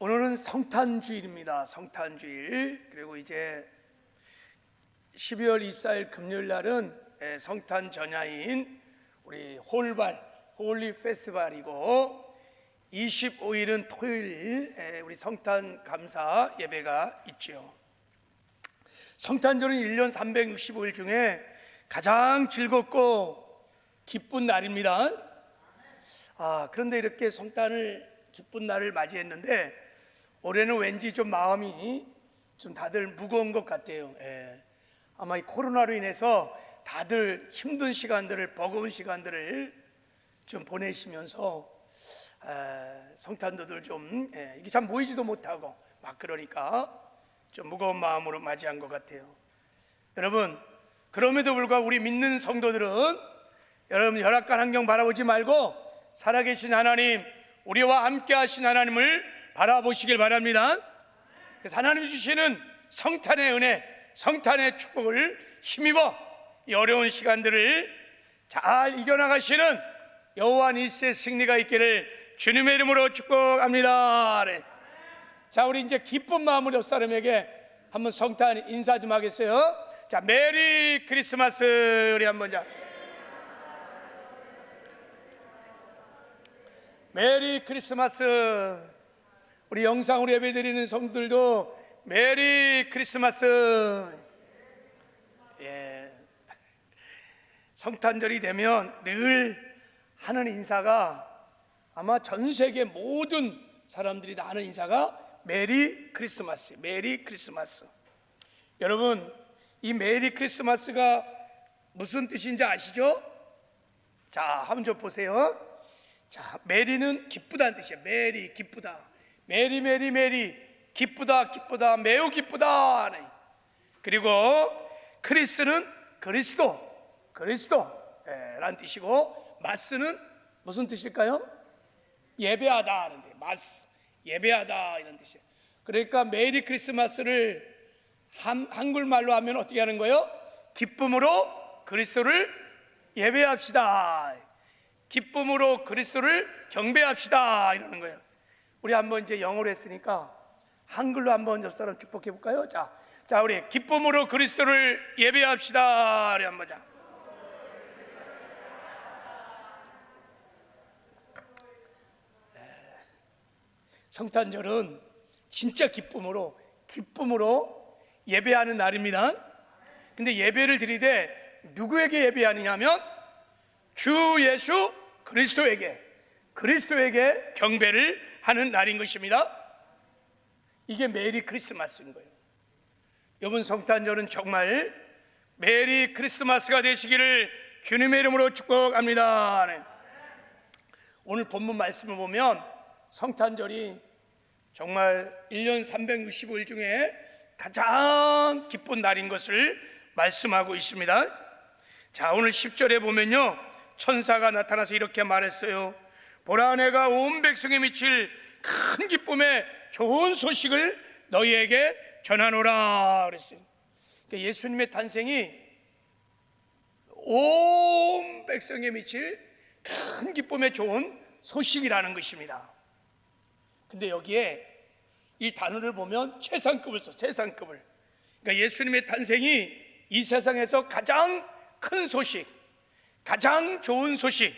오늘은 성탄주일입니다. 성탄주일. 그리고 이제 12월 24일 금요일 날은 성탄 전야인 우리 홀리 페스티벌이고, 25일은 토요일 우리 성탄 감사 예배가 있죠. 성탄절은 1년 365일 중에 가장 즐겁고 기쁜 날입니다. 그런데 이렇게 성탄을 기쁜 날을 맞이했는데 올해는 왠지 좀 마음이 좀 다들 무거운 것 같아요. 아마 이 코로나로 인해서 다들 힘든 시간들을, 버거운 시간들을 좀 보내시면서 성탄도들 좀 이게 참 모이지도 못하고 막 그러니까 좀 무거운 마음으로 맞이한 것 같아요. 여러분, 그럼에도 불구하고 우리 믿는 성도들은 여러분 열악한 환경 바라보지 말고 살아계신 하나님, 우리와 함께 하신 하나님을 바라보시길 바랍니다. 그래서 하나님 주시는 성탄의 은혜, 성탄의 축복을 힘입어 이 어려운 시간들을 잘 이겨나가시는 여호와 니스의 승리가 있기를 주님의 이름으로 축복합니다. 자, 우리 이제 기쁜 마음으로 옆 사람에게 한번 성탄 인사 좀 하겠어요. 자, 메리 크리스마스. 우리 한번 자, 메리 크리스마스. 우리 영상으로 예배드리는 성들도 메리 크리스마스. 성탄절이 되면 늘 하는 인사가, 아마 전 세계 모든 사람들이 다 하는 인사가 메리 크리스마스, 메리 크리스마스. 여러분, 이 메리 크리스마스가 무슨 뜻인지 아시죠? 자, 한번 좀 보세요. 자, 메리는 기쁘다는 뜻이에요. 메리, 기쁘다. 메리, 메리, 메리, 기쁘다, 기쁘다, 매우 기쁘다. 그리고 크리스는 그리스도라는 뜻이고, 마스는 무슨 뜻일까요? 예배하다. 마스, 예배하다 이런 뜻이에요. 그러니까 메리 크리스마스를 한글말로 하면 어떻게 하는 거예요? 기쁨으로 그리스도를 예배합시다. 기쁨으로 그리스도를 경배합시다 이러는 거예요. 우리 한번 이제 영어로 했으니까 한글로 한번 옆 사람 축복해 볼까요? 자, 우리 기쁨으로 그리스도를 예배합시다. 우리 한번 자. 성탄절은 진짜 기쁨으로 예배하는 날입니다. 근데 예배를 드리되 누구에게 예배하느냐면 주 예수 그리스도에게 경배를 하는 날인 것입니다. 이게 메리 크리스마스인 거예요. 이번 성탄절은 정말 메리 크리스마스가 되시기를 주님의 이름으로 축복합니다. 오늘 본문 말씀을 보면 성탄절이 정말 1년 365일 중에 가장 기쁜 날인 것을 말씀하고 있습니다. 자, 오늘 10절에 보면요, 천사가 나타나서 이렇게 말했어요. 보라, 내가 온 백성에 미칠 큰 기쁨의 좋은 소식을 너희에게 전하노라 그랬어요. 그러니까 예수님의 탄생이 온 백성에 미칠 큰 기쁨의 좋은 소식이라는 것입니다. 근데 여기에 이 단어를 보면 최상급을 써, 최상급을. 그러니까 예수님의 탄생이 이 세상에서 가장 큰 소식, 가장 좋은 소식,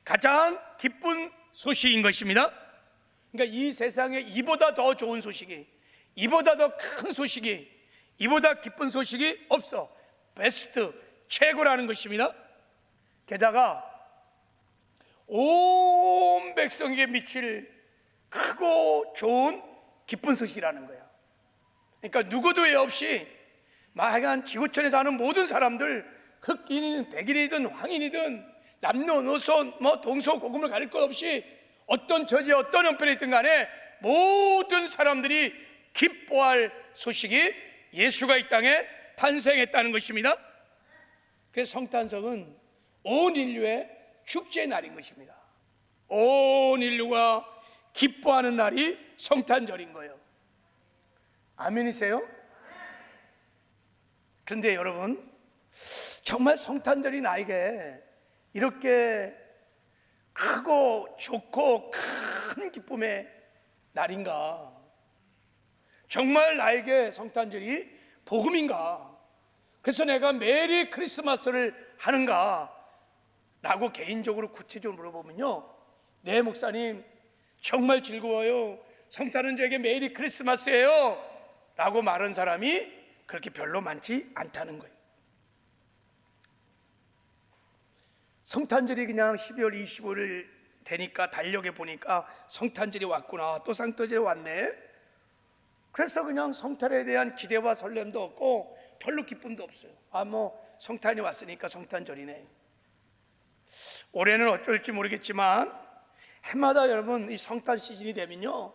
가장 기쁜 소식인 것입니다. 그러니까 이 세상에 이보다 더 좋은 소식이, 이보다 더 큰 소식이, 이보다 기쁜 소식이 없어. 베스트, 최고라는 것입니다. 게다가 온 백성에게 미칠 크고 좋은 기쁜 소식이라는 거야. 그러니까 누구도 예 없이 하여간 지구촌에 사는 모든 사람들, 흑인이든 백인이든 황인이든 남녀노소 동서고금을 가릴 것 없이 어떤 처지에 어떤 형편에 있든 간에 모든 사람들이 기뻐할 소식이 예수가 이 땅에 탄생했다는 것입니다. 그래서 성탄절은 온 인류의 축제의 날인 것입니다. 온 인류가 기뻐하는 날이 성탄절인 거예요. 아멘이세요? 그런데 여러분, 정말 성탄절이 나에게 이렇게 크고 좋고 큰 기쁨의 날인가? 정말 나에게 성탄절이 복음인가? 그래서 내가 메리 크리스마스를 하는가? 라고 개인적으로 구체적으로 물어보면요, 네 목사님 정말 즐거워요, 성탄은 저에게 메리 크리스마스예요 라고 말한 사람이 그렇게 별로 많지 않다는 거예요. 성탄절이 그냥 12월 25일 되니까 달력에 보니까 성탄절이 왔구나, 또 성탄절이 왔네, 그래서 그냥 성탄에 대한 기대와 설렘도 없고 별로 기쁨도 없어요. 뭐 성탄이 왔으니까 성탄절이네. 올해는 어쩔지 모르겠지만 해마다 여러분 이 성탄 시즌이 되면요,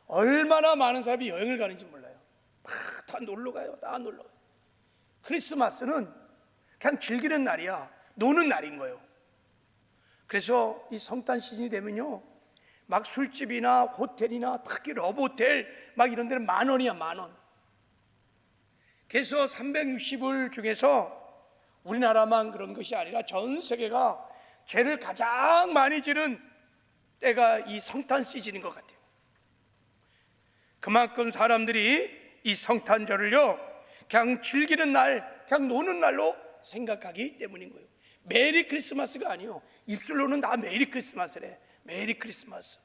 얼마나 많은 사람이 여행을 가는지 몰라요. 다 놀러 가요. 다 놀러 가요. 크리스마스는 그냥 즐기는 날이야. 노는 날인 거예요. 그래서 이 성탄 시즌이 되면요, 막 술집이나 호텔이나 특히 러브호텔 막 이런 데는 10,000원이야, 10,000원. 그래서 360일 중에서 우리나라만 그런 것이 아니라 전 세계가 죄를 가장 많이 지는 때가 이 성탄 시즌인 것 같아요. 그만큼 사람들이 이 성탄절을요 그냥 즐기는 날, 그냥 노는 날로 생각하기 때문인 거예요. 메리 크리스마스가 아니요, 입술로는 다 메리 크리스마스래. 메리 크리스마스.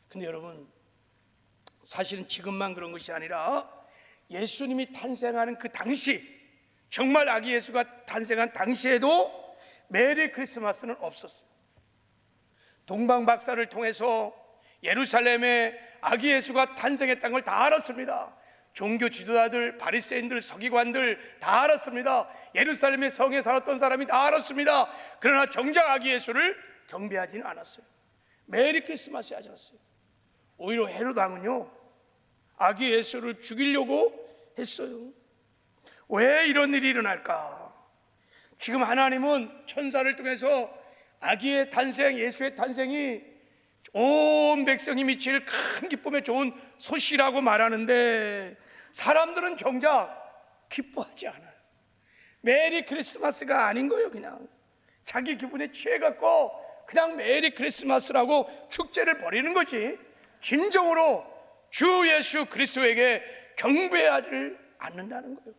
근데 여러분, 사실은 지금만 그런 것이 아니라 예수님이 탄생하는 그 당시, 정말 아기 예수가 탄생한 당시에도 메리 크리스마스는 없었어요. 동방 박사를 통해서 예루살렘에 아기 예수가 탄생했다는 걸 다 알았습니다. 종교 지도자들, 바리새인들, 서기관들 다 알았습니다. 예루살렘의 성에 살았던 사람이 다 알았습니다. 그러나 정작 아기 예수를 경배하지는 않았어요. 메리 크리스마스 하지 않았어요. 오히려 헤롯 왕은요 아기 예수를 죽이려고 했어요. 왜 이런 일이 일어날까? 지금 하나님은 천사를 통해서 아기의 탄생, 예수의 탄생이 온 백성이 미칠 큰 기쁨의 좋은 소식이라고 말하는데 사람들은 정작 기뻐하지 않아요. 메리 크리스마스가 아닌 거예요. 그냥 자기 기분에 취해갖고 그냥 메리 크리스마스라고 축제를 벌이는 거지, 진정으로 주 예수 그리스도에게 경배하지 않는다는 거예요.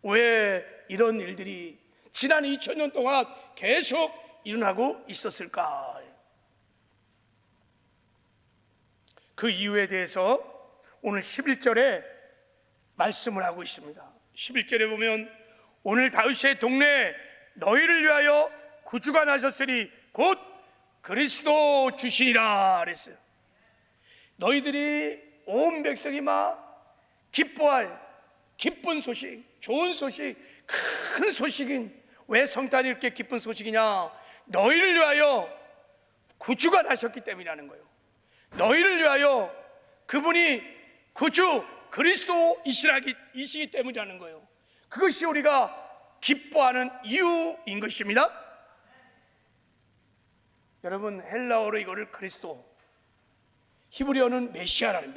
왜 이런 일들이 지난 2000년 동안 계속 일어나고 있었을까? 그 이유에 대해서 오늘 11절에 말씀을 하고 있습니다. 11절에 보면 오늘 다윗의 동네에 너희를 위하여 구주가 나셨으니 곧 그리스도 주시니라 그랬어요. 너희들이 온 백성이 막 기뻐할 기쁜 소식, 좋은 소식, 큰 소식인, 왜 성탄이 이렇게 기쁜 소식이냐? 너희를 위하여 구주가 나셨기 때문이라는 거예요. 너희를 위하여 그분이 구주 그리스도이시기 때문이라는 거예요. 그것이 우리가 기뻐하는 이유인 것입니다. 여러분, 헬라어로 이거를 그리스도, 히브리어는 메시아라는,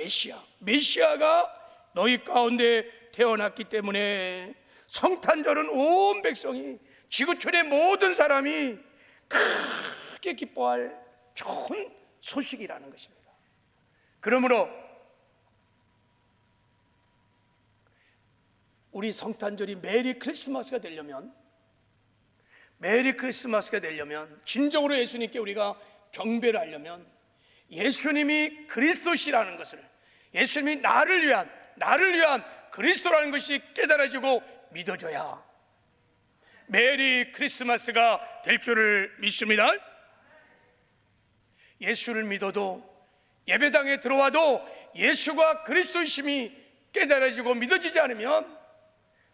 메시아가 너희 가운데 태어났기 때문에 성탄절은 온 백성이, 지구촌의 모든 사람이 크게 기뻐할 좋은 소식이라는 것입니다. 그러므로 우리 성탄절이 메리 크리스마스가 되려면, 진정으로 예수님께 우리가 경배를 하려면 예수님이 그리스도시라는 것을, 예수님이 나를 위한 그리스도라는 것이 깨달아지고 믿어져야 메리 크리스마스가 될 줄을 믿습니다. 예수를 믿어도, 예배당에 들어와도 예수가 그리스도이심이 깨달아지고 믿어지지 않으면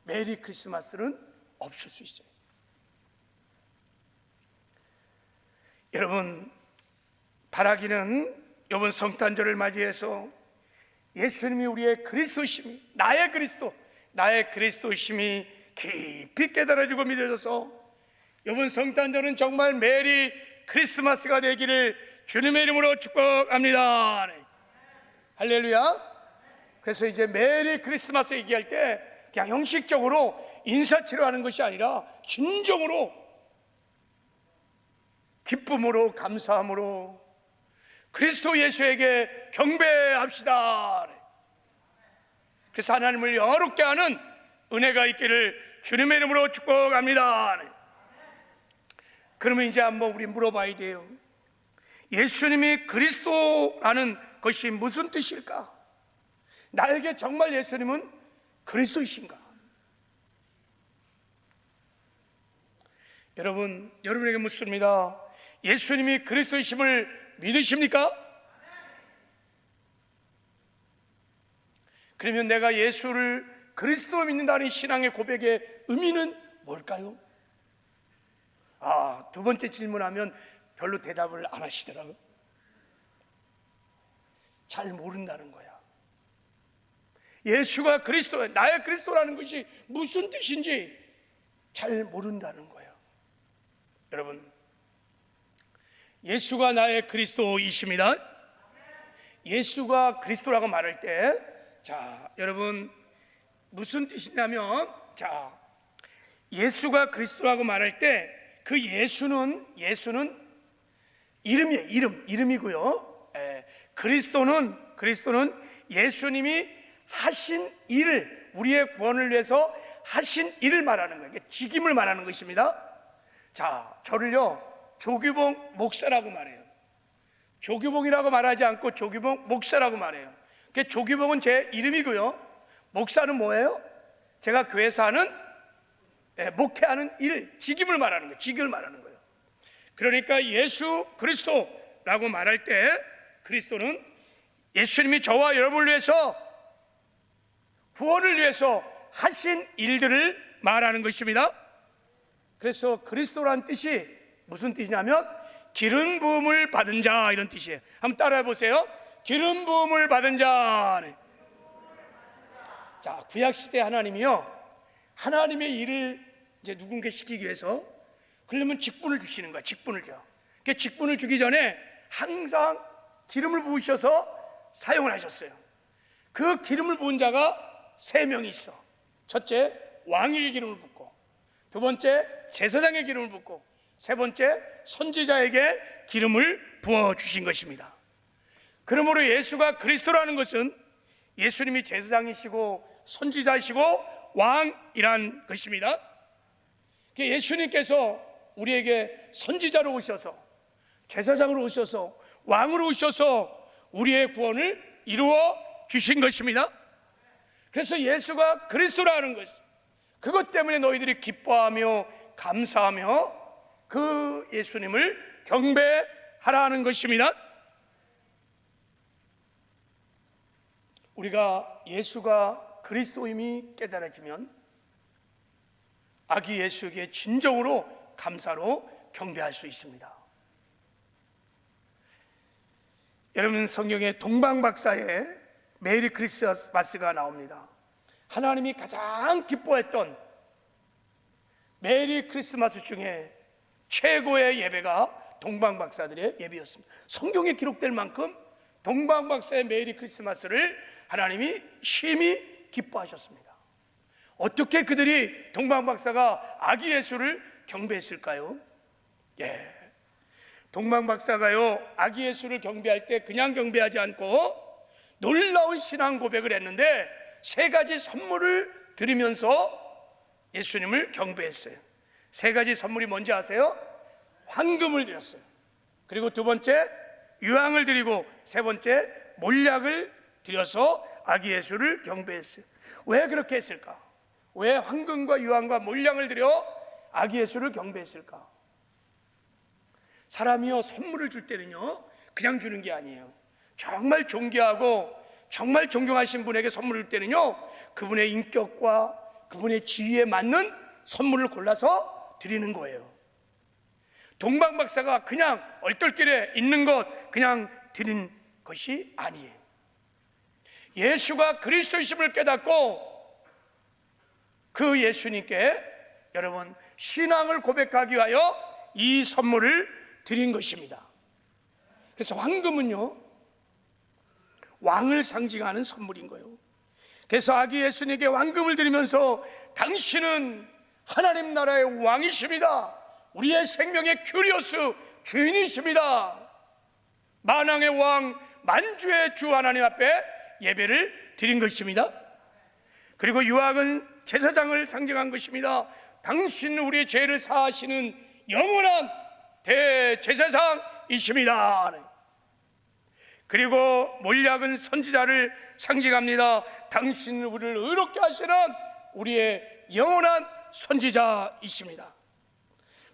메리 크리스마스는 없을 수 있어요. 여러분, 바라기는 이번 성탄절을 맞이해서 예수님이 우리의 그리스도이심이, 나의 그리스도이심이 깊이 깨달아지고 믿어져서 이번 성탄절은 정말 메리 크리스마스가 되기를 주님의 이름으로 축복합니다. 할렐루야. 그래서 이제 메리 크리스마스 얘기할 때 그냥 형식적으로 인사치러 하는 것이 아니라 진정으로 기쁨으로, 감사함으로 그리스도 예수에게 경배합시다. 그래서 하나님을 영화롭게 하는 은혜가 있기를 주님의 이름으로 축복합니다. 그러면 이제 한번 우리 물어봐야 돼요. 예수님이 그리스도라는 것이 무슨 뜻일까? 나에게 정말 예수님은 그리스도이신가? 여러분에게 묻습니다. 예수님이 그리스도이심을 믿으십니까? 그러면 내가 예수를 그리스도 믿는다는 신앙의 고백의 의미는 뭘까요? 두 번째 질문하면 별로 대답을 안 하시더라고요. 잘 모른다는 거야. 예수가 그리스도, 나의 그리스도라는 것이 무슨 뜻인지 잘 모른다는 거예요. 여러분, 예수가 나의 그리스도이십니다. 예수가 그리스도라고 말할 때, 여러분 무슨 뜻이냐면, 예수가 그리스도라고 말할 때 그 예수는 이름이에요. 이름이고요. 그리스도는 예수님이 하신 일을, 우리의 구원을 위해서 하신 일을 말하는 거예요. 직임을 말하는 것입니다. 저를요 조규봉 목사라고 말해요. 조규봉이라고 말하지 않고 조규봉 목사라고 말해요. 조규봉은 제 이름이고요, 목사는 뭐예요? 제가 교회에서 하는 목회하는 일, 직임을 말하는 거예요. 직임을 말하는 거예요. 그러니까 예수 그리스도라고 말할 때 그리스도는 예수님이 저와 여러분을 위해서, 구원을 위해서 하신 일들을 말하는 것입니다. 그래서 그리스도라는 뜻이 무슨 뜻이냐면 기름 부음을 받은 자, 이런 뜻이에요. 한번 따라해 보세요. 기름 부음을 받은 자. 구약 시대 하나님이요, 하나님의 일을 이제 누군가 시키기 위해서, 그러면 직분을 주시는 거야. 직분을 줘. 그 직분을 주기 전에 항상 기름을 부으셔서 사용을 하셨어요. 그 기름을 부은 자가 3명이 있어. 첫째, 왕에게 기름을 붓고, 두 번째, 제사장의 기름을 붓고, 세 번째, 선지자에게 기름을 부어 주신 것입니다. 그러므로 예수가 그리스도라는 것은 예수님이 제사장이시고 선지자이시고 왕이란 것입니다. 예수님께서 우리에게 선지자로 오셔서, 제사장으로 오셔서, 왕으로 오셔서 우리의 구원을 이루어 주신 것입니다. 그래서 예수가 그리스도라는 것, 그것 때문에 너희들이 기뻐하며 감사하며 그 예수님을 경배하라는 것입니다. 우리가 예수가 그리스도임이 깨달아지면 아기 예수에게 진정으로 감사로 경배할 수 있습니다. 여러분, 성경에 동방박사의 메리 크리스마스가 나옵니다. 하나님이 가장 기뻐했던 메리 크리스마스 중에 최고의 예배가 동방박사들의 예배였습니다. 성경에 기록될 만큼 동방박사의 메리 크리스마스를 하나님이 심히 기뻐하셨습니다. 어떻게 그들이, 동방박사가 아기 예수를 경배했을까요? 동방박사가요 아기 예수를 경배할 때 그냥 경배하지 않고 놀라운 신앙 고백을 했는데 3가지 선물을 드리면서 예수님을 경배했어요. 3가지 선물이 뭔지 아세요? 황금을 드렸어요. 그리고 두 번째, 유황을 드리고, 세 번째, 몰약을 드려서 아기 예수를 경배했어요. 왜 그렇게 했을까? 왜 황금과 유황과 몰약을 드려 아기 예수를 경배했을까? 사람이요, 선물을 줄 때는요 그냥 주는 게 아니에요. 정말 존귀하고 정말 존경하신 분에게 선물을 줄 때는요 그분의 인격과 그분의 지위에 맞는 선물을 골라서 드리는 거예요. 동방박사가 그냥 얼떨결에 있는 것 그냥 드린 것이 아니에요. 예수가 그리스도이심을 깨닫고 그 예수님께 여러분 신앙을 고백하기 위하여 이 선물을 드린 것입니다. 그래서 황금은요 왕을 상징하는 선물인 거예요. 그래서 아기 예수님께 황금을 드리면서 당신은 하나님 나라의 왕이십니다. 우리의 생명의 큐리오스 주인이십니다. 만왕의 왕 만주의 주 하나님 앞에 예배를 드린 것입니다. 그리고 유학은 제사장을 상징한 것입니다. 당신 우리의 죄를 사하시는 영원한 대제사장이십니다. 그리고 몰약은 선지자를 상징합니다. 당신 우리를 의롭게 하시는 우리의 영원한 선지자이십니다.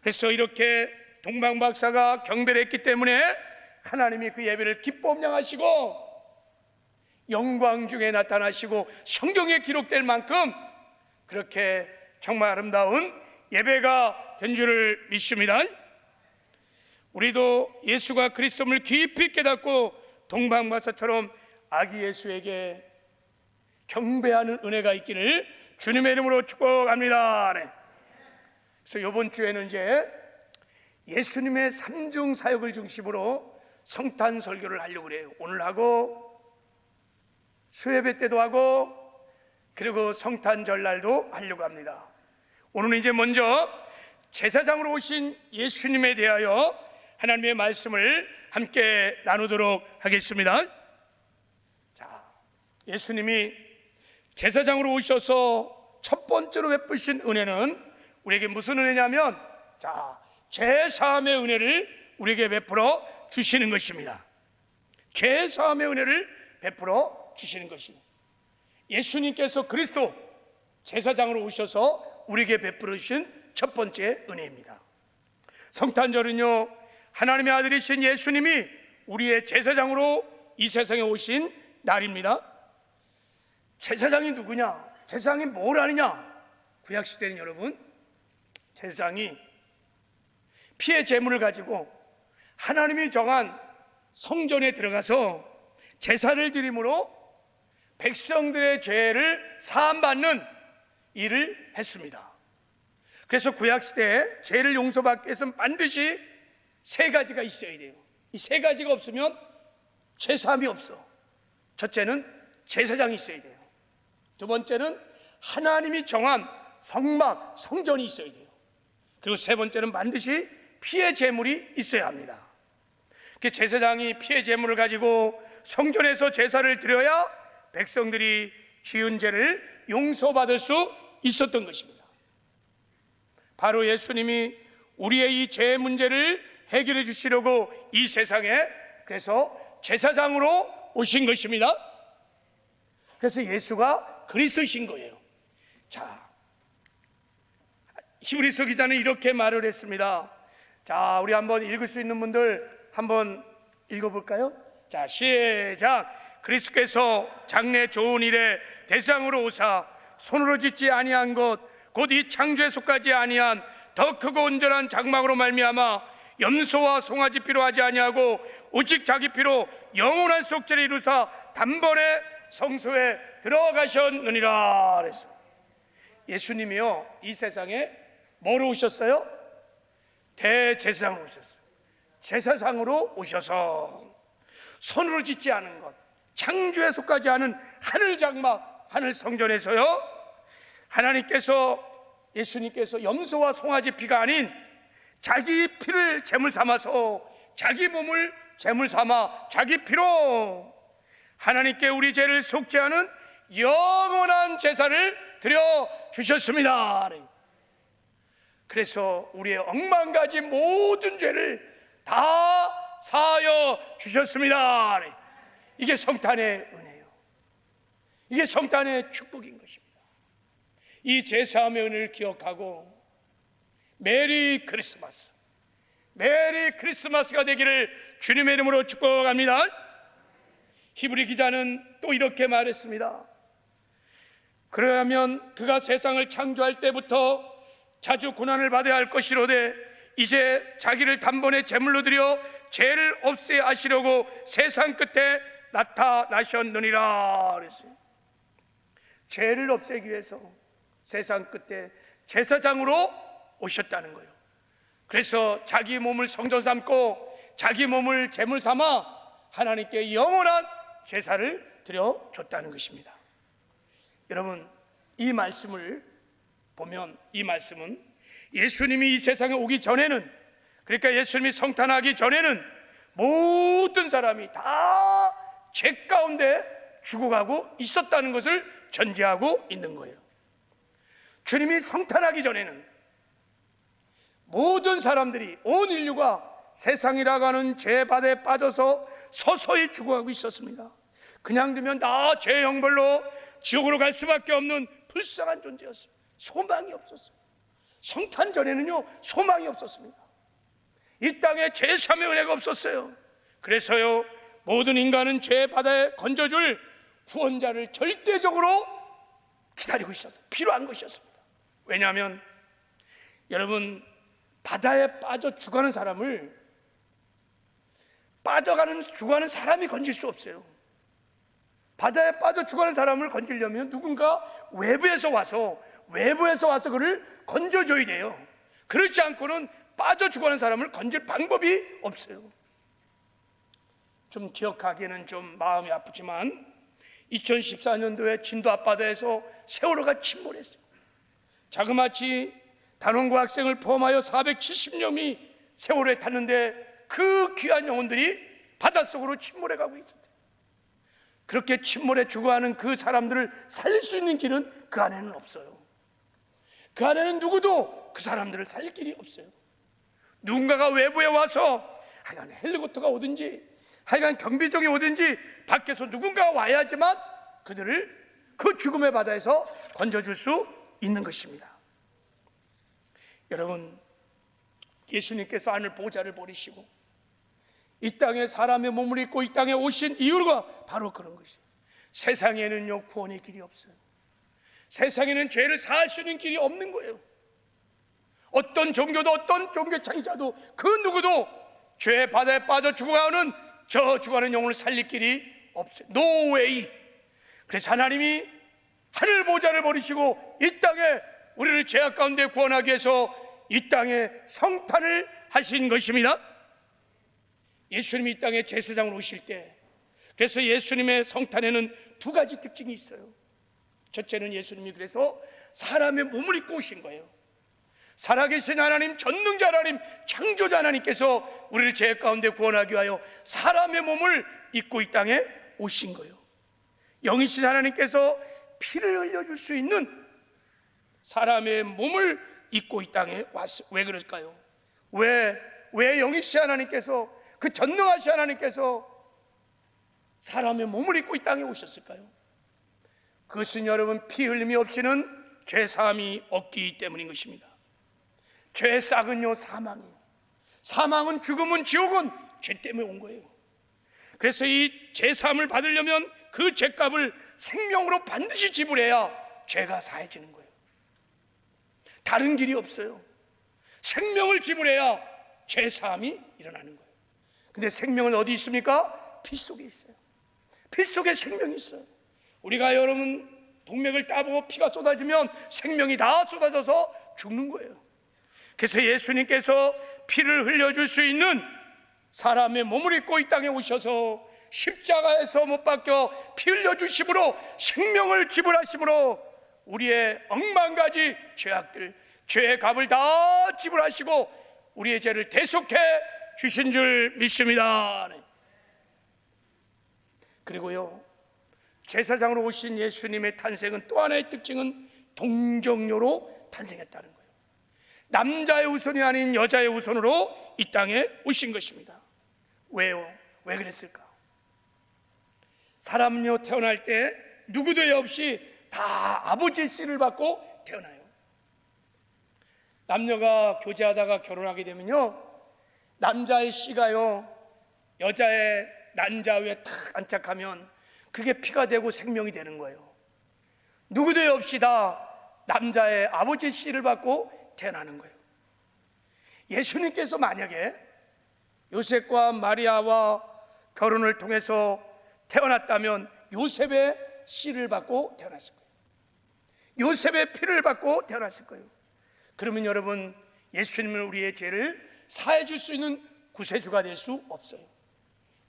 그래서 이렇게 동방박사가 경배를 했기 때문에 하나님이 그 예배를 기뻐함양하시고 영광 중에 나타나시고 성경에 기록될 만큼 그렇게 정말 아름다운 예배가 된 줄을 믿습니다. 우리도 예수가 그리스도를 깊이 깨닫고 동방박사처럼 아기 예수에게 경배하는 은혜가 있기를 주님의 이름으로 축복합니다. 그래서 이번 주에는 이제 예수님의 삼중 사역을 중심으로 성탄 설교를 하려고 그래요. 오늘 하고 수예배 때도 하고 그리고 성탄 전날도 하려고 합니다. 오늘은 이제 먼저 제사장으로 오신 예수님에 대하여 하나님의 말씀을 함께 나누도록 하겠습니다. 자, 예수님이 제사장으로 오셔서 첫 번째로 베푸신 은혜는 우리에게 무슨 은혜냐면 죄사함의 은혜를 우리에게 베풀어 주시는 것입니다. 죄사함의 은혜를 베풀어 주시는 것입니다. 예수님께서 그리스도 제사장으로 오셔서 우리에게 베풀어 주신 첫 번째 은혜입니다. 성탄절은요, 하나님의 아들이신 예수님이 우리의 제사장으로 이 세상에 오신 날입니다. 제사장이 누구냐? 제사장이 뭘 하느냐? 구약시대는 여러분, 제사장이 피의 제물을 가지고 하나님이 정한 성전에 들어가서 제사를 드림으로 백성들의 죄를 사함받는 일을 했습니다. 그래서 구약시대에 죄를 용서받기 위해서는 반드시 세 가지가 있어야 돼요. 이 세 가지가 없으면 죄사함이 없어. 첫째는 제사장이 있어야 돼요. 두 번째는 하나님이 정한 성막, 성전이 있어야 돼요. 그리고 세 번째는 반드시 피의 제물이 있어야 합니다. 그 제사장이 피의 제물을 가지고 성전에서 제사를 드려야 백성들이 지은 죄를 용서받을 수 있었던 것입니다. 바로 예수님이 우리의 이 죄 문제를 해결해 주시려고 이 세상에 그래서 제사장으로 오신 것입니다. 그래서 예수가 그리스도이신 거예요. 자, 히브리서 기자는 이렇게 말을 했습니다. 자, 우리 한번 읽을 수 있는 분들 한번 읽어볼까요? 자, 시작. 그리스도께서 장래 좋은 일에 대상으로 오사 손으로 짓지 아니한 것 곧 이 창조에 속하지 아니한 더 크고 온전한 장막으로 말미암아 염소와 송아지 피로 하지 아니하고 오직 자기 피로 영원한 속죄를 이루사 단번에 성소에 들어가셨느니라. 그래서 예수님이요, 이 세상에 뭐로 오셨어요? 대제사장으로 오셨어요. 제사장으로 오셔서 손으로 짓지 않은 것, 창조에 속하지 않은 하늘 장막, 하늘 성전에서요, 하나님께서, 예수님께서 염소와 송아지 피가 아닌 자기 피를 제물 삼아서 자기 몸을 제물 삼아 자기 피로 하나님께 우리 죄를 속죄하는 영원한 제사를 드려 주셨습니다. 그래서 우리의 억만 가지 모든 죄를 다 사하여 주셨습니다. 이게 성탄의 은혜예요. 이게 성탄의 축복인 것입니다. 이 제사함의 은혜를 기억하고 메리 크리스마스, 메리 크리스마스가 되기를 주님의 이름으로 축복합니다. 히브리 기자는 또 이렇게 말했습니다. 그러면 그가 세상을 창조할 때부터 자주 고난을 받아야 할 것이로되 이제 자기를 단번에 제물로 드려 죄를 없애 하시려고 세상 끝에 나타나셨느니라 그랬어요. 죄를 없애기 위해서 세상 끝에 제사장으로 오셨다는 거예요. 그래서 자기 몸을 성전 삼고 자기 몸을 제물 삼아 하나님께 영원한 제사를 드려줬다는 것입니다. 여러분, 이 말씀을 보면 이 말씀은 예수님이 이 세상에 오기 전에는, 그러니까 예수님이 성탄하기 전에는 모든 모든 사람이 다 죄 가운데 죽어가고 있었다는 것을 전제하고 있는 거예요. 주님이 성탄하기 전에는 모든 사람들이, 온 인류가 세상이라고 하는 죄 바다에 빠져서 서서히 죽어가고 있었습니다. 그냥 두면 다 죄 형벌로 지옥으로 갈 수밖에 없는 불쌍한 존재였어요. 소망이 없었어요. 성탄 전에는요, 소망이 없었습니다. 이 땅에 제3의 은혜가 없었어요. 그래서요, 모든 인간은 죄 바다에 건져줄 구원자를 절대적으로 기다리고 있었어요. 필요한 것이었습니다. 왜냐하면 여러분, 바다에 빠져 죽어가는 사람을 죽어가는 사람이 건질 수 없어요. 바다에 빠져 죽어가는 사람을 건지려면 누군가 외부에서 와서 그를 건져줘야 돼요. 그렇지 않고는 빠져 죽어가는 사람을 건질 방법이 없어요. 좀 기억하기에는 좀 마음이 아프지만 2014년도에 진도 앞바다에서 세월호가 침몰했어요. 자그마치 단원고 학생을 포함하여 470명이 세월호에 탔는데 그 귀한 영혼들이 바닷속으로 침몰해 가고 있었대요. 그렇게 침몰해 죽어가는 그 사람들을 살릴 수 있는 길은 그 안에는 없어요. 그 안에는 누구도 그 사람들을 살릴 길이 없어요. 누군가가 외부에 와서 하여간 헬리콥터가 오든지 하여간 경비정이 오든지 밖에서 누군가가 와야지만 그들을 그 죽음의 바다에서 건져줄 수 있는 것입니다. 여러분, 예수님께서 하늘 보좌를 버리시고 이 땅에 사람의 몸을 입고 이 땅에 오신 이유가 바로 그런 것이에요. 세상에는요, 구원의 길이 없어요. 세상에는 죄를 사할 수 있는 길이 없는 거예요. 어떤 종교도, 어떤 종교 창의자도, 그 누구도 죄의 바다에 빠져 죽어가는 저 죽어가는 영혼을 살릴 길이 없어요. No way. 그래서 하나님이 하늘 보좌를 버리시고 이 땅에 우리를 죄악 가운데 구원하기 위해서 이 땅에 성탄을 하신 것입니다. 예수님이 이 땅에 제사장으로 오실 때, 그래서 예수님의 성탄에는 두 가지 특징이 있어요. 첫째는 예수님이 그래서 사람의 몸을 입고 오신 거예요. 살아계신 하나님, 전능자 하나님, 창조자 하나님께서 우리를 죄 가운데 구원하기 위하여 사람의 몸을 입고 이 땅에 오신 거예요. 영이신 하나님께서 피를 흘려줄 수 있는 사람의 몸을 입고 이 땅에 왔어요. 왜 그럴까요? 왜 영이신 하나님께서, 그 전능하신 하나님께서 사람의 몸을 입고 이 땅에 오셨을까요? 그것은 여러분, 피 흘림이 없이는 죄 사함이 없기 때문인 것입니다. 죄의 싹은요, 사망이에요. 사망은, 죽음은, 지옥은 죄 때문에 온 거예요. 그래서 이 죄 사함을 받으려면 그 죄값을 생명으로 반드시 지불해야 죄가 사해지는 거예요. 다른 길이 없어요. 생명을 지불해야 죄 사함이 일어나는 거예요. 근데 생명은 어디 있습니까? 피 속에 있어요. 피 속에 생명이 있어요. 우리가 여러분 동맥을 따보고 피가 쏟아지면 생명이 다 쏟아져서 죽는 거예요. 그래서 예수님께서 피를 흘려줄 수 있는 사람의 몸을 입고 이 땅에 오셔서 십자가에서 못 박혀 피 흘려주심으로 생명을 지불하심으로 우리의 억만 가지 죄악들, 죄의 값을 다 지불하시고 우리의 죄를 대속해 주신 줄 믿습니다. 그리고요, 제사장으로 오신 예수님의 탄생은 또 하나의 특징은 동정녀로 탄생했다는 거예요. 남자의 후손이 아닌 여자의 후손으로 이 땅에 오신 것입니다. 왜요? 왜 그랬을까? 사람요, 태어날 때 누구도 예 없이 다 아버지의 씨를 받고 태어나요. 남녀가 교제하다가 결혼하게 되면요, 남자의 씨가요 여자의 난자 위에 탁 안착하면 그게 피가 되고 생명이 되는 거예요. 누구도 예 없이 다 남자의 아버지의 씨를 받고 태어나는 거예요. 예수님께서 만약에 요셉과 마리아와 결혼을 통해서 태어났다면 요셉의 씨를 받고 태어났을 거예요. 요셉의 피를 받고 태어났을 거예요. 그러면 여러분, 예수님은 우리의 죄를 사해 줄 수 있는 구세주가 될 수 없어요.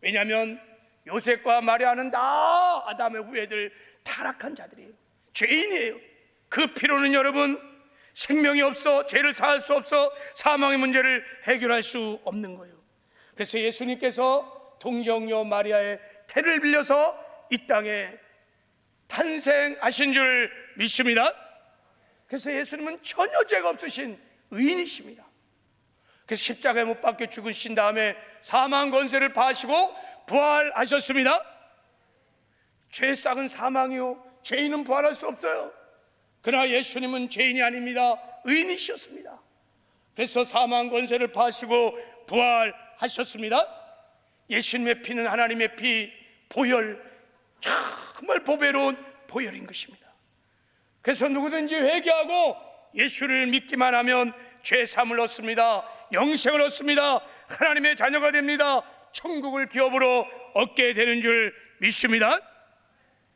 왜냐하면 요셉과 마리아는 다 아담의 후예들, 타락한 자들이에요. 죄인이에요. 그 피로는 여러분, 생명이 없어 죄를 사할 수 없어 사망의 문제를 해결할 수 없는 거예요. 그래서 예수님께서 동정녀 마리아의 태를 빌려서 이 땅에 탄생하신 줄 믿습니다. 그래서 예수님은 전혀 죄가 없으신 의인이십니다. 그래서 십자가에 못 박혀 죽으신 다음에 사망 권세를 파시고 부활하셨습니다. 죄싹은 사망이요, 죄인은 부활할 수 없어요. 그러나 예수님은 죄인이 아닙니다. 의인이셨습니다. 그래서 사망 권세를 파시고 부활하셨습니다. 예수님의 피는 하나님의 피, 보혈, 정말 보배로운 보혈인 것입니다. 그래서 누구든지 회개하고 예수를 믿기만 하면 죄사함을 얻습니다. 영생을 얻습니다. 하나님의 자녀가 됩니다. 천국을 기업으로 얻게 되는 줄 믿습니다.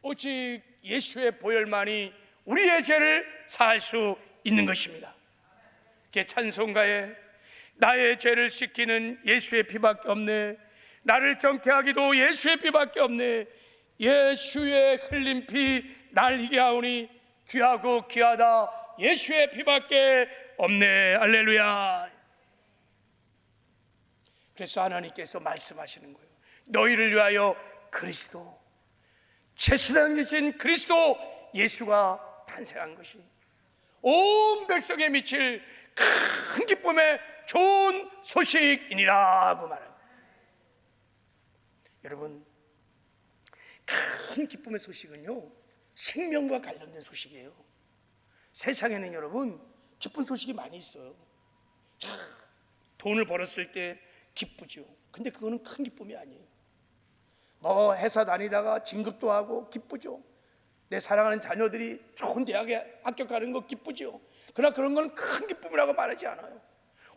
오직 예수의 보혈만이 우리의 죄를 사할 수 있는 것입니다. 찬송가에 나의 죄를 씻기는 예수의 피밖에 없네, 나를 정케 하기도 예수의 피밖에 없네, 예수의 흘린 피 날 이게 하오니 귀하고 귀하다 예수의 피밖에 없네. 할렐루야. 그래서 하나님께서 말씀하시는 거예요. 너희를 위하여 그리스도, 제사장 계신 그리스도 예수가 탄생한 것이 온 백성에 미칠 큰 기쁨의 좋은 소식이니라고 말합니다. 여러분, 큰 기쁨의 소식은요, 생명과 관련된 소식이에요. 세상에는 여러분 기쁜 소식이 많이 있어요. 돈을 벌었을 때 기쁘죠. 근데 그거는 큰 기쁨이 아니에요. 뭐 회사 다니다가 진급도 하고 기쁘죠. 내 사랑하는 자녀들이 좋은 대학에 합격하는 거 기쁘죠. 그러나 그런 건 큰 기쁨이라고 말하지 않아요.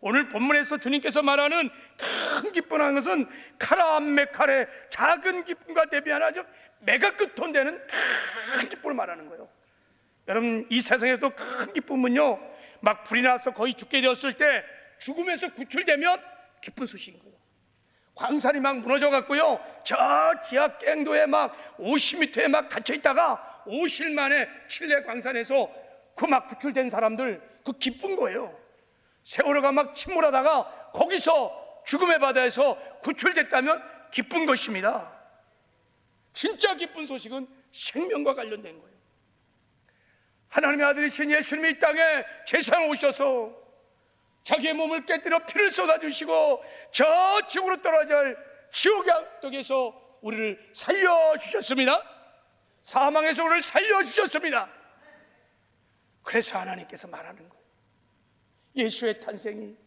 오늘 본문에서 주님께서 말하는 큰 기쁨이라는 것은 카라메칼의 작은 기쁨과 대비하나죠 메가급 되는 큰 기쁨을 말하는 거예요. 여러분, 이 세상에서도 큰 기쁨은요, 막 불이 나서 거의 죽게 되었을 때 죽음에서 구출되면 기쁜 소식인 거예요. 광산이 막 무너져 갖고요, 저 지하 갱도에 막 50m에 막 갇혀 있다가 5일 만에 칠레 광산에서 그 막 구출된 사람들, 그 기쁜 거예요. 세월호가 막 침몰하다가 거기서 죽음의 바다에서 구출됐다면 기쁜 것입니다. 진짜 기쁜 소식은 생명과 관련된 거예요. 하나님의 아들이신 예수님이 이 땅에 제사장으로 오셔서 자기의 몸을 깨뜨려 피를 쏟아주시고 저 지옥으로 떨어질 지옥의 악독에서 우리를 살려주셨습니다. 사망에서 우리를 살려주셨습니다. 그래서 하나님께서 말하는 거예요. 예수의 탄생이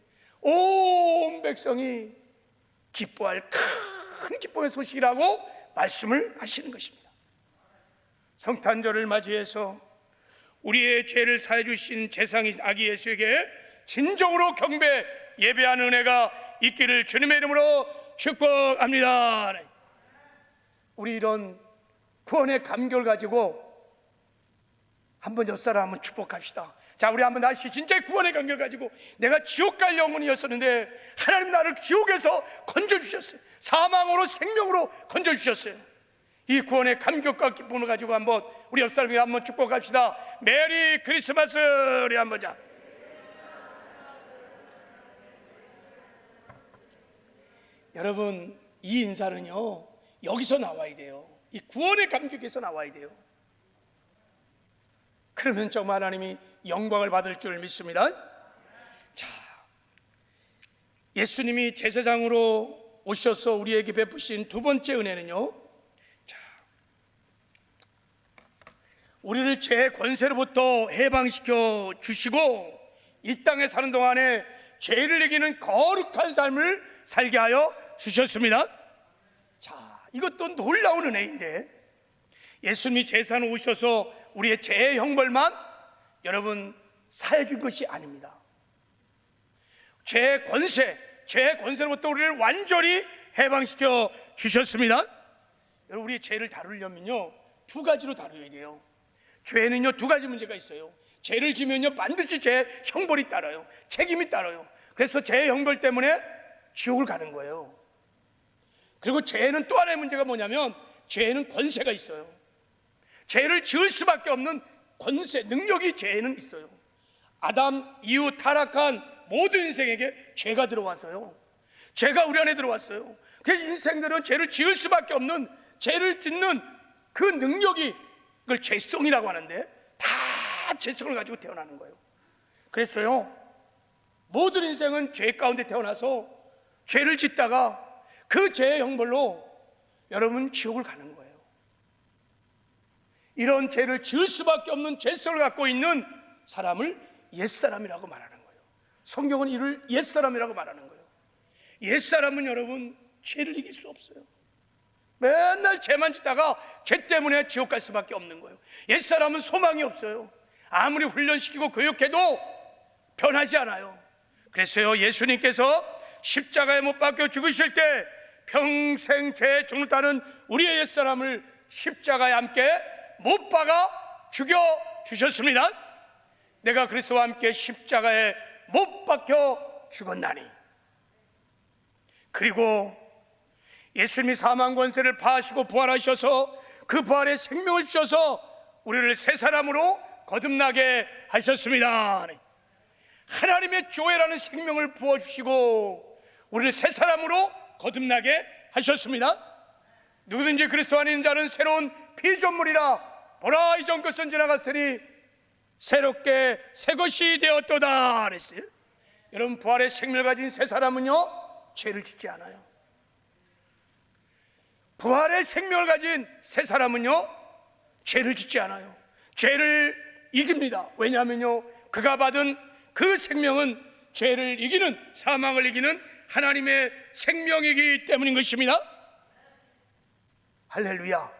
온 백성이 기뻐할 큰 기쁨의 소식이라고 말씀을 하시는 것입니다. 성탄절을 맞이해서 우리의 죄를 사해 주신 제상인 아기 예수에게 진정으로 경배 예배하는 은혜가 있기를 주님의 이름으로 축복합니다. 우리 이런 구원의 감격을 가지고 한번 옆 사람 한번 축복합시다. 자, 우리 한번 다시 진짜 구원의 감격을 가지고, 내가 지옥 갈 영혼이었었는데 하나님 나를 지옥에서 건져주셨어요. 사망으로 생명으로 건져주셨어요. 이 구원의 감격과 기쁨을 가지고 한번 우리 옆 사람에게 한번 축복합시다. 메리 크리스마스. 우리 한번 자. 여러분, 이 인사는요, 여기서 나와야 돼요. 이 구원의 감격에서 나와야 돼요. 그러면 정말 하나님이 영광을 받을 줄 믿습니다. 자, 예수님이 제사장으로 오셔서 우리에게 베푸신 두 번째 은혜는요, 자, 우리를 죄의 권세로부터 해방시켜 주시고 이 땅에 사는 동안에 죄를 이기는 거룩한 삶을 살게 하여 주셨습니다. 자, 이것도 놀라운 은혜인데, 예수님이 제사장으로 오셔서 우리의 죄의 형벌만 여러분 사해 준 것이 아닙니다. 죄의 권세로부터 우리를 완전히 해방시켜 주셨습니다. 여러분, 우리의 죄를 다루려면요, 두 가지로 다루어야 돼요. 죄는요, 두 가지 문제가 있어요. 죄를 지면요, 반드시 죄의 형벌이 따라요. 책임이 따라요. 그래서 죄의 형벌 때문에 지옥을 가는 거예요. 그리고 죄는 또 하나의 문제가 뭐냐면, 죄는 권세가 있어요. 죄를 지을 수밖에 없는 권세, 능력이 죄에는 있어요. 아담 이후 타락한 모든 인생에게 죄가 들어왔어요. 죄가 우리 안에 들어왔어요. 그 인생들은 죄를 지을 수밖에 없는, 죄를 짓는 그 능력이, 그걸 죄성이라고 하는데, 다 죄성을 가지고 태어나는 거예요. 그랬어요. 모든 인생은 죄 가운데 태어나서 죄를 짓다가 그 죄의 형벌로 여러분 지옥을 가는 거예요. 이런 죄를 지을 수밖에 없는 죄성을 갖고 있는 사람을 옛사람이라고 말하는 거예요. 성경은 이를 옛사람이라고 말하는 거예요. 옛사람은 여러분 죄를 이길 수 없어요. 맨날 죄만 짓다가 죄 때문에 지옥 갈 수밖에 없는 거예요. 옛사람은 소망이 없어요. 아무리 훈련시키고 교육해도 변하지 않아요. 그래서요, 예수님께서 십자가에 못 박혀 죽으실 때 평생 죄 종을 따는 우리의 옛사람을 십자가에 함께 못 박아 죽여 주셨습니다. 내가 그리스도와 함께 십자가에 못 박혀 죽었나니. 그리고 예수님이 사망 권세를 파하시고 부활하셔서 그 부활의 생명을 주셔서 우리를 새 사람으로 거듭나게 하셨습니다. 하나님의 조회라는 생명을 부어주시고 우리를 새 사람으로 거듭나게 하셨습니다. 누구든지 그리스도 안에 있는 자는 새로운 피조물이라, 보라 이전 것은 지나갔으니 새롭게 새 것이 되었도다 그랬어요. 여러분, 부활의 생명을 가진 새 사람은요 죄를 짓지 않아요. 부활의 생명을 가진 새 사람은요 죄를 짓지 않아요. 죄를 이깁니다. 왜냐하면요, 그가 받은 그 생명은 죄를 이기는, 사망을 이기는 하나님의 생명이기 때문인 것입니다. 할렐루야.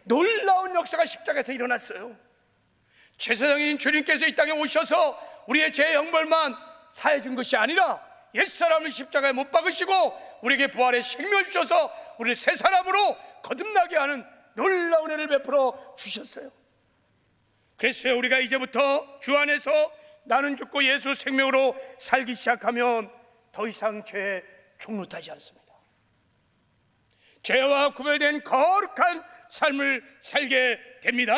놀라운 역사가 십자가에서 일어났어요. 제사장인 주님께서 이 땅에 오셔서 우리의 죄의 형벌만 사해 준 것이 아니라 옛사람을 십자가에 못 박으시고 우리에게 부활의 생명을 주셔서 우리를 새 사람으로 거듭나게 하는 놀라운 은혜를 베풀어 주셨어요. 그래서 우리가 이제부터 주 안에서 나는 죽고 예수 생명으로 살기 시작하면 더 이상 죄에 종노하지 않습니다. 죄와 구별된 거룩한 삶을 살게 됩니다.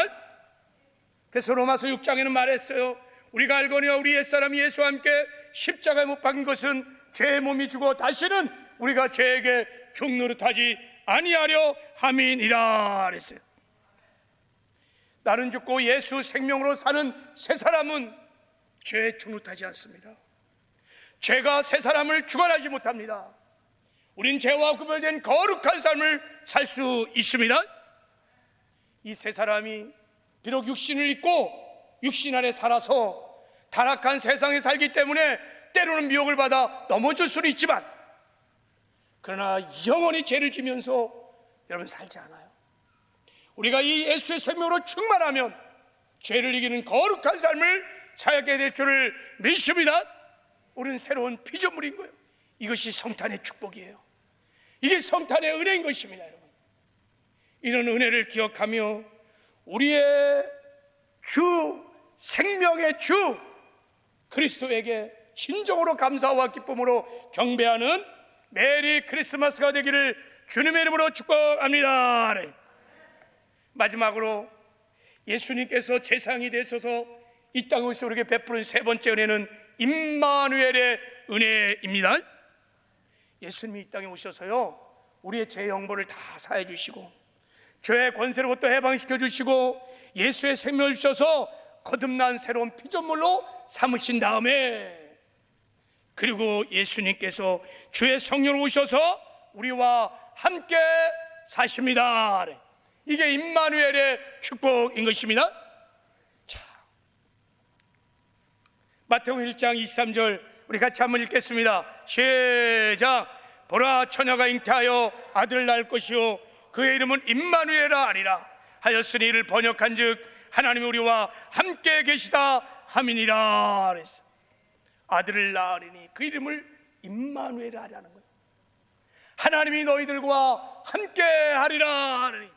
그래서 로마서 6장에는 말했어요. 우리가 알거니와 우리 옛사람 예수와 함께 십자가에 못 박힌 것은 죄의 몸이 죽어 다시는 우리가 죄에게 종노릇하지 아니하려 함이니라 그랬어요. 나는 죽고 예수 생명으로 사는 새 사람은 죄에 종노릇하지 않습니다. 죄가 새 사람을 주관하지 못합니다. 우린 죄와 구별된 거룩한 삶을 살 수 있습니다. 이 새 사람이 비록 육신을 입고 육신 안에 살아서 타락한 세상에 살기 때문에 때로는 미혹을 받아 넘어질 수는 있지만, 그러나 영원히 죄를 지면서 여러분 살지 않아요. 우리가 이 예수의 생명으로 충만하면 죄를 이기는 거룩한 삶을 살게 될 줄을 믿습니다. 우리는 새로운 피조물인 거예요. 이것이 성탄의 축복이에요. 이게 성탄의 은혜인 것입니다. 여러분, 이런 은혜를 기억하며 우리의 주, 생명의 주 그리스도에게 진정으로 감사와 기쁨으로 경배하는 메리 크리스마스가 되기를 주님의 이름으로 축복합니다. 마지막으로 예수님께서 제상이 되셔서 이 땅에 오셔서 우리에게 베푸는 세 번째 은혜는 임마누엘의 은혜입니다. 예수님이 이 땅에 오셔서요 우리의 죄 형벌을 다 사해 주시고 죄의 권세로부터 해방시켜 주시고 예수의 생명을 주셔서 거듭난 새로운 피조물로 삼으신 다음에, 그리고 예수님께서 주의 성령으로 오셔서 우리와 함께 사십니다. 이게 임마누엘의 축복인 것입니다. 자, 마태복음 1장 23절 우리 같이 한번 읽겠습니다. 시작. 보라, 처녀가 잉태하여 아들을 낳을 것이요 그의 이름은 임마누엘이라 하리라 하였으니 이를 번역한즉 하나님이 우리와 함께 계시다 함이니라 그랬어. 아들을 낳으리니 그 이름을 임마누엘 하라는 거예요. 하나님이 너희들과 함께 하리라 하니,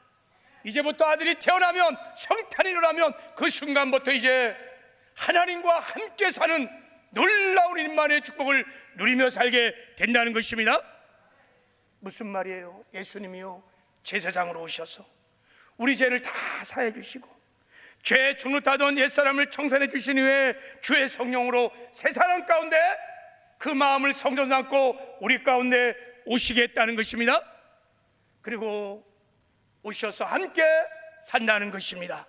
이제부터 아들이 태어나면, 성탄이 일어나면 그 순간부터 이제 하나님과 함께 사는 놀라운 임마누엘의 축복을 누리며 살게 된다는 것입니다. 무슨 말이에요? 예수님이요 제사장으로 오셔서 우리 죄를 다 사해 주시고 죄에 종노하던 옛사람을 청산해 주신 후에 주의 성령으로 새 사람 가운데 그 마음을 성전 삼고 우리 가운데 오시겠다는 것입니다. 그리고 오셔서 함께 산다는 것입니다.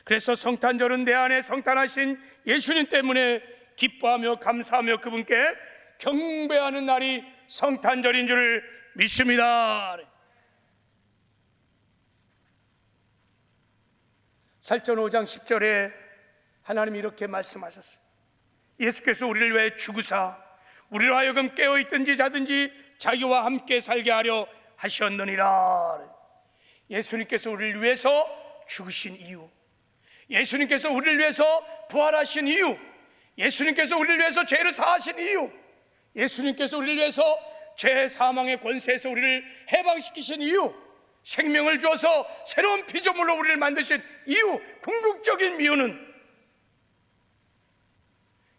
그래서 성탄절은 내 안에 성탄하신 예수님 때문에 기뻐하며 감사하며 그분께 경배하는 날이 성탄절인 줄 믿습니다. 살전 5장 10절에 하나님이 이렇게 말씀하셨어요. 예수께서 우리를 위해 죽으사 우리로 하여금 깨어있든지 자든지 자기와 함께 살게 하려 하셨느니라. 예수님께서 우리를 위해서 죽으신 이유, 예수님께서 우리를 위해서 부활하신 이유, 예수님께서 우리를 위해서 죄를 사하신 이유, 예수님께서 우리를 위해서 죄 사망의 권세에서 우리를 해방시키신 이유, 생명을 주어서 새로운 피조물로 우리를 만드신 이유, 궁극적인 이유는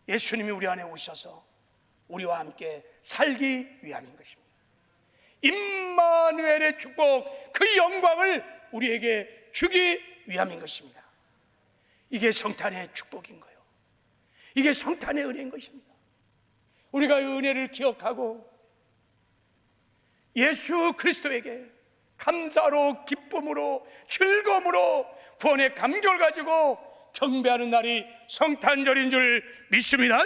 예수님이 우리 안에 오셔서 우리와 함께 살기 위함인 것입니다. 임마누엘의 축복, 그 영광을 우리에게 주기 위함인 것입니다. 이게 성탄의 축복인 거예요. 이게 성탄의 은혜인 것입니다. 우리가 이 은혜를 기억하고 예수 그리스도에게 감사로, 기쁨으로, 즐거움으로 구원의 감격을 가지고 경배하는 날이 성탄절인 줄 믿습니다.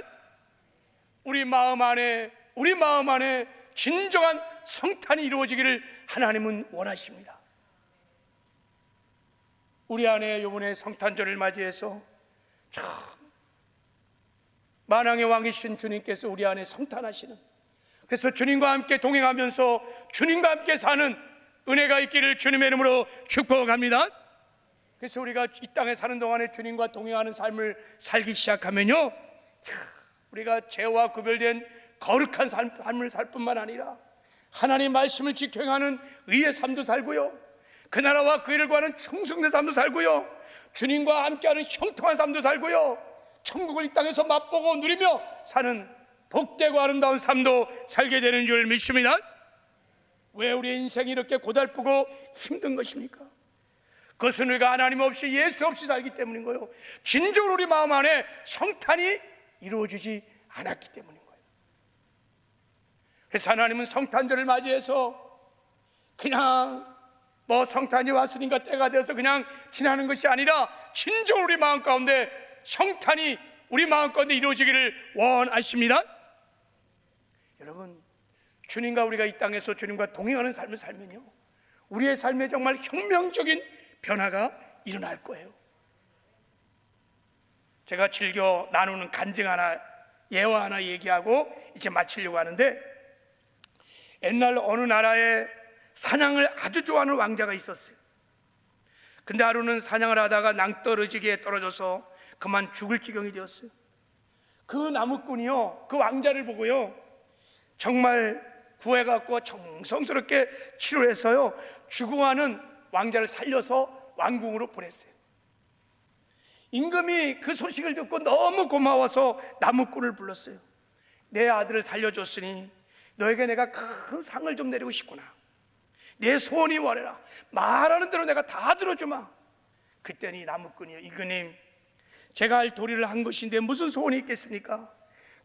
우리 마음 안에 진정한 성탄이 이루어지기를 하나님은 원하십니다. 우리 안에 이번에 성탄절을 맞이해서 참 만왕의 왕이신 주님께서 우리 안에 성탄하시는, 그래서 주님과 함께 동행하면서 주님과 함께 사는 은혜가 있기를 주님의 이름으로 축복합니다. 그래서 우리가 이 땅에 사는 동안에 주님과 동행하는 삶을 살기 시작하면요, 우리가 죄와 구별된 거룩한 삶을 살 뿐만 아니라 하나님 말씀을 지켜 행하는 의의 삶도 살고요, 그 나라와 그 일을 구하는 충성된 삶도 살고요, 주님과 함께하는 형통한 삶도 살고요, 천국을 이 땅에서 맛보고 누리며 사는 복되고 아름다운 삶도 살게 되는 줄 믿습니다. 왜 우리의 인생이 이렇게 고달프고 힘든 것입니까? 그것은 우리가 하나님 없이 예수 없이 살기 때문인 거예요. 진정으로 우리 마음 안에 성탄이 이루어지지 않았기 때문인 거예요. 그래서 하나님은 성탄절을 맞이해서 그냥 성탄이 왔으니까 때가 돼서 그냥 지나는 것이 아니라 진정으로 우리 마음 가운데 성탄이 우리 마음 가운데 이루어지기를 원하십니다. 여러분, 주님과 우리가 이 땅에서 주님과 동행하는 삶을 살면요, 우리의 삶에 정말 혁명적인 변화가 일어날 거예요. 제가 즐겨 나누는 간증 하나, 예화 하나 얘기하고 이제 마치려고 하는데, 옛날 어느 나라에 사냥을 아주 좋아하는 왕자가 있었어요. 근데 하루는 사냥을 하다가 낭떠러지기에 떨어져서 그만 죽을 지경이 되었어요. 그 나무꾼이요, 그 왕자를 보고요, 정말 구해갖고 정성스럽게 치료해서요, 죽어가는 왕자를 살려서 왕궁으로 보냈어요. 임금이 그 소식을 듣고 너무 고마워서 나무꾼을 불렀어요. 내 아들을 살려줬으니 너에게 내가 큰 상을 좀 내리고 싶구나. 내 소원이 뭐래라. 말하는 대로 내가 다 들어주마. 그때는 나무꾼이요, 임금님, 제가 할 도리를 한 것인데 무슨 소원이 있겠습니까?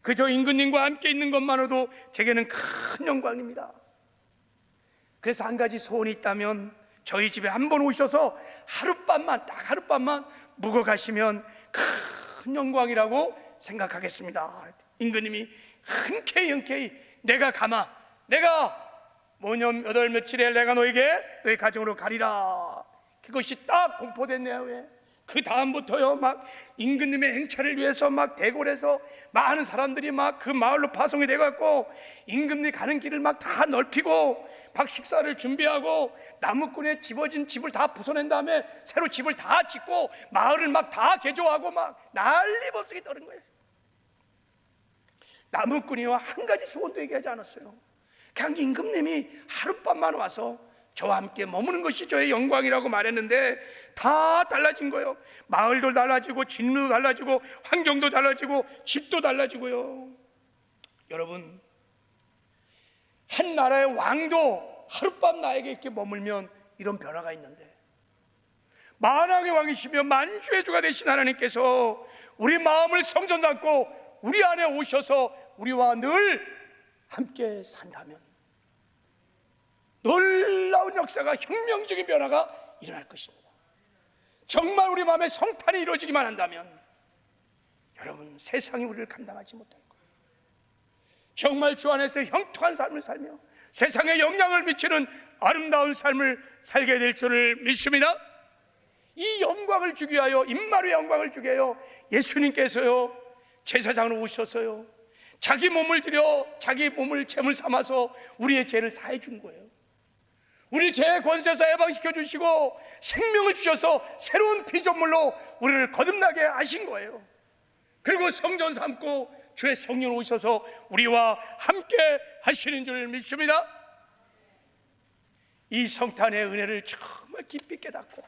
그저 임금님과 함께 있는 것만으로도 제게는 큰 영광입니다. 그래서 한 가지 소원이 있다면 저희 집에 한번 오셔서 딱 하룻밤만 묵어 가시면 큰 영광이라고 생각하겠습니다. 임금님이 흔쾌히 내가 몇 월 며칠에 내가 너희 가정으로 가리라. 그것이 딱 공포됐네요. 왜? 그 다음부터요, 막 임금님의 행차를 위해서 막 대궐에서 많은 사람들이 막 그 마을로 파송이 돼갖고 임금님이 가는 길을 막 다 넓히고 막 식사를 준비하고 나무꾼에 집어진 집을 다 부숴낸 다음에 새로 집을 다 짓고 마을을 막 다 개조하고 막 난리법석이 떠는 거예요. 나무꾼이요, 한 가지 소원도 얘기하지 않았어요. 그냥 임금님이 하룻밤만 와서 저와 함께 머무는 것이 저의 영광이라고 말했는데 다 달라진 거예요. 마을도 달라지고 진로도 달라지고 환경도 달라지고 집도 달라지고요. 여러분, 한 나라의 왕도 하룻밤 나에게 이렇게 머물면 이런 변화가 있는데, 만왕의 왕이시며 만주의 주가 되신 하나님께서 우리 마음을 성전 담고 우리 안에 오셔서 우리와 늘 함께 산다면 놀라운 역사가, 혁명적인 변화가 일어날 것입니다. 정말 우리 마음에 성탄이 이루어지기만 한다면 여러분, 세상이 우리를 감당하지 못할 거예요. 정말 주 안에서 형통한 삶을 살며 세상에 영향을 미치는 아름다운 삶을 살게 될 줄을 믿습니다. 이 영광을 주기 위하여, 임마누의 영광을 주기 위하여 예수님께서요 제사장으로 오셔서요 자기 몸을 들여 자기 몸을 제물 삼아서 우리의 죄를 사해 준 거예요. 우리 죄의 권세에서 해방시켜 주시고 생명을 주셔서 새로운 피조물로 우리를 거듭나게 하신 거예요. 그리고 성전 삼고 주의 성령 오셔서 우리와 함께 하시는 줄 믿습니다. 이 성탄의 은혜를 정말 깊이 깨닫고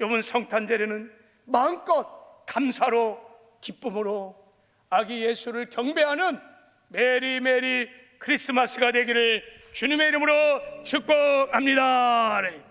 이번 성탄 제례는 마음껏 감사로, 기쁨으로 아기 예수를 경배하는 메리 메리 크리스마스가 되기를 주님의 이름으로 축복합니다.